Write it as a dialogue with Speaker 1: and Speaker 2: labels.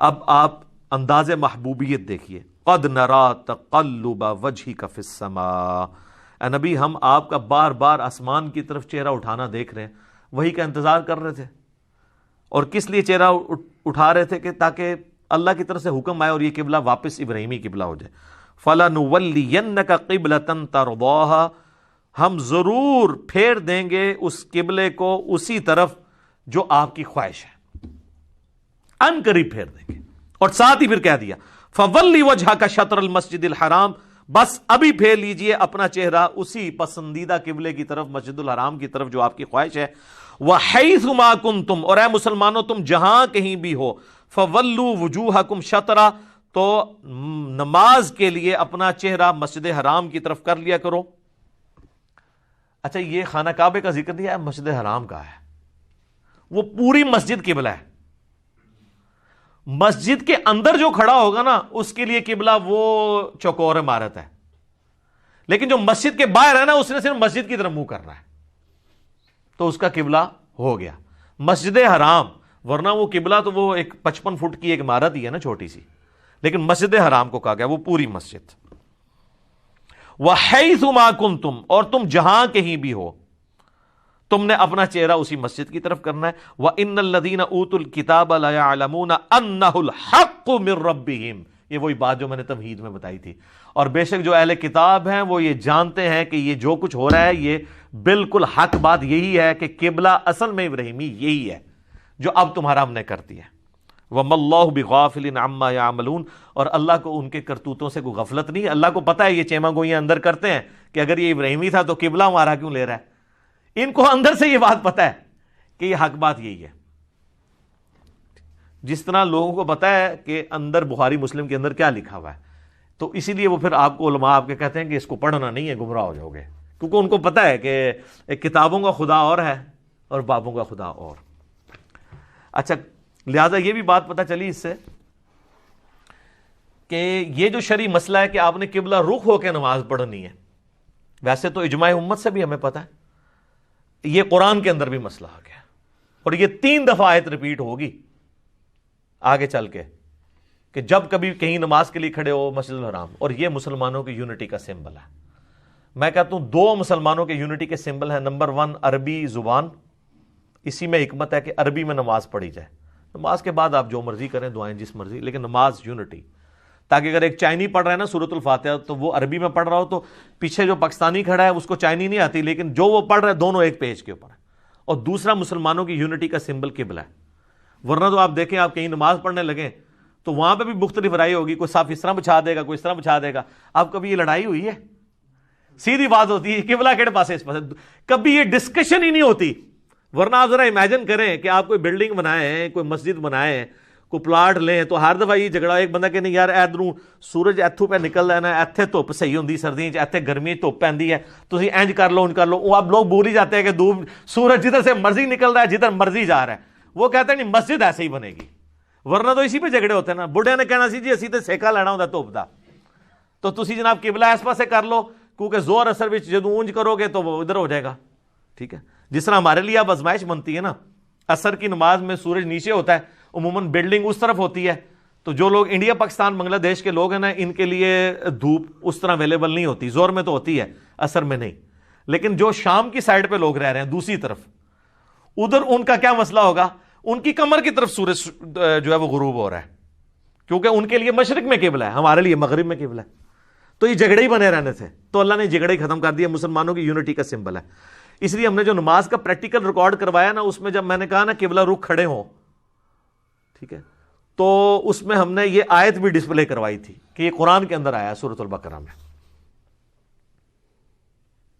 Speaker 1: اب آپ انداز محبوبیت دیکھیے، قد نرا تقلب وجہک فی السماء، اے نبی ہم آپ کا بار بار آسمان کی طرف چہرہ اٹھانا دیکھ رہے ہیں، وہی کا انتظار کر رہے تھے۔ اور کس لیے چہرہ اٹھا رہے تھے؟ کہ تاکہ اللہ کی طرف سے حکم آئے اور یہ قبلہ واپس ابراہیمی قبلہ ہو جائے۔ فَلَنُوَلِّيَنَّكَ قِبْلَةً تَرْضَاهَا، ہم ضرور پھیر دیں گے اس قبلے کو اسی طرف جو آپ کی خواہش ہے، ان قریب پھیر دیں گے۔ اور ساتھ ہی پھر کہہ دیا فَوَلِّ وَجْهَكَ شَطْرَ الْمَسْجِدِ الْحَرَامِ، بس ابھی پھیر لیجئے اپنا چہرہ اسی پسندیدہ قبلے کی طرف، مسجد الحرام کی طرف جو آپ کی خواہش ہے۔ وَحَيْثُ مَا كُنْتُمْ، اور اے مسلمانوں تم جہاں کہیں بھی ہو، فَوَلُّوا وُجُوهَكُمْ شَطْرَ، تو نماز کے لیے اپنا چہرہ مسجد حرام کی طرف کر لیا کرو۔ اچھا یہ خانہ کعبے کا ذکر دیا ہے، مسجد حرام کا ہے، وہ پوری مسجد قبلہ ہے۔ مسجد کے اندر جو کھڑا ہوگا نا اس کے لیے قبلہ وہ چوکور عمارت ہے، لیکن جو مسجد کے باہر ہے نا اس نے صرف مسجد کی طرف منہ کرنا ہے، تو اس کا قبلہ ہو گیا مسجد حرام۔ ورنہ وہ قبلہ تو وہ ایک 55 فٹ کی ایک عمارت ہی ہے نا چھوٹی سی، لیکن مسجد حرام کو کہا گیا وہ پوری مسجد۔ وَحَيْثُ مَا كُنْتُمْ، اور تم جہاں کہیں بھی ہو تم نے اپنا چہرہ اسی مسجد کی طرف کرنا ہے۔ وَإِنَّ الَّذِينَ أُوتُوا الْكِتَابَ لَيَعْلَمُونَ أَنَّهُ الْحَقُّ مِنْ رَبِّهِمْ، یہ وہی بات جو میں نے تمہید میں بتائی تھی۔ اور بے شک جو اہل کتاب ہیں وہ یہ جانتے ہیں کہ یہ جو کچھ ہو رہا ہے یہ بالکل حق بات یہی ہے کہ قبلہ اصل میں ابراہیمی یہی ہے جو اب تمہارا ہم نے کر دیا ہے۔ وَمَا اللَّهُ بِغَافِلٍ عَمَّا يَعْمَلُونَ، اور اللہ کو ان کے کرتوتوں سے کوئی غفلت نہیں، اللہ کو پتہ ہے یہ چیما گوئیاں اندر کرتے ہیں کہ اگر یہ ابراہیمی تھا تو قبلہ ہمارا کیوں لے رہا ہے۔ ان کو اندر سے یہ بات پتہ ہے کہ یہ حق بات یہی ہے، جس طرح لوگوں کو پتہ ہے کہ اندر بخاری مسلم کے اندر کیا لکھا ہوا ہے، تو اسی لیے وہ پھر آپ کو علماء آپ کے کہتے ہیں کہ اس کو پڑھنا نہیں ہے، گمراہ ہو جاؤ گے، کیونکہ ان کو پتہ ہے کہ کتابوں کا خدا اور ہے اور بابوں کا خدا اور۔ اچھا لہٰذا یہ بھی بات پتہ چلی اس سے کہ یہ جو شرعی مسئلہ ہے کہ آپ نے قبلہ رخ ہو کے نماز پڑھنی ہے، ویسے تو اجماع امت سے بھی ہمیں پتہ ہے، یہ قرآن کے اندر بھی مسئلہ آ گیا، اور یہ 3 دفعہ آیت ریپیٹ ہوگی آگے چل کے کہ جب کبھی کہیں نماز کے لیے کھڑے ہو مسجد الحرام، اور یہ مسلمانوں کی یونٹی کا سمبل ہے۔ میں کہتا ہوں 2 مسلمانوں کے یونٹی کے سمبل ہیں، نمبر 1 عربی زبان، اسی میں حکمت ہے کہ عربی میں نماز پڑھی جائے، نماز کے بعد آپ جو مرضی کریں دعائیں جس مرضی، لیکن نماز یونٹی، تاکہ اگر ایک چائنی پڑھ رہا ہے نا سورۃ الفاتحہ تو وہ عربی میں پڑھ رہا ہو تو پیچھے جو پاکستانی کھڑا ہے اس کو چائنی نہیں آتی، لیکن جو وہ پڑھ رہا ہے دونوں ایک پیج کے اوپر ہے۔ اور دوسرا مسلمانوں کی یونٹی کا سمبل قبلہ ہے، ورنہ تو آپ دیکھیں آپ کہیں نماز پڑھنے لگیں تو وہاں پہ بھی مختلف رائے ہوگی، کوئی صاف اس طرح بچھا دے گا، کوئی اس طرح بچھا دے گا۔ آپ کبھی یہ لڑائی ہوئی ہے؟ سیدھی بات ہوتی ہے قبلہ کہڑے پاسے اس پاسے، کبھی یہ ڈسکشن ہی نہیں ہوتی۔ ورنہ آپ ذرا امیجن کریں کہ آپ کوئی بلڈنگ بنائیں، کوئی مسجد بنائیں، کوئی پلاٹ لیں، تو ہر دفعہ یہ جھگڑا ایک بندہ کہنے یار ادھروں سورج ایتھوں پہ نکل رہا ہے نا، ایتھے دھوپ صحیح ہوندی سردیاں چ، ایتھے گرمی دھوپ پیندی ہے، تسی انج کر لو انج کر لو۔ وہ اب لوگ بھول ہی جاتے ہیں کہ دھوپ سورج جدھر سے مرضی نکل رہا ہے، جدھر مرضی جا رہا ہے، وہ کہتے ہیں نہیں مسجد ایسے ہی بنے گی، ورنہ تو اسی پہ جھگڑے ہوتے ہیں نا۔ بڑھے نے کہنا سی جی اسی تے سیکا لینا ہوندا دھوپ دا، تو تسی جناب قبلہ اس پاسے کر لو، کیونکہ زور اثر وچ جدوں اونج کرو گے تو وہ ادھر ہو جائے گا، ٹھیک ہے۔ جس طرح ہمارے لیے اب آزمائش بنتی ہے نا، عصر کی نماز میں سورج نیچے ہوتا ہے، عموماً بلڈنگ اس طرف ہوتی ہے، تو جو لوگ انڈیا پاکستان بنگلہ دیش کے لوگ ہیں نا ان کے لیے دھوپ اس طرح اویلیبل نہیں ہوتی، زور میں تو ہوتی ہے عصر میں نہیں، لیکن جو شام کی سائڈ پہ لوگ رہ رہے ہیں دوسری طرف، ادھر ان کا کیا مسئلہ ہوگا؟ ان کی کمر کی طرف سورج جو ہے وہ غروب ہو رہا ہے، کیونکہ ان کے لیے مشرق میں قبلہ ہے، ہمارے لیے مغرب میں قبلہ ہے، تو یہ جھگڑے ہی بنے رہنے تھے، تو اللہ نے جھگڑے ہی ختم کر دیا، مسلمانوں کی یونٹی کا سمبل ہے۔ اس لیے ہم نے جو نماز کا پریکٹیکل ریکارڈ کروایا نا، اس میں جب میں نے کہا نا قبلہ رخ کھڑے ہوں، ٹھیک ہے، تو اس میں ہم نے یہ آیت بھی ڈسپلے کروائی تھی کہ یہ قرآن کے اندر آیا ہے سورۃ البقرہ میں۔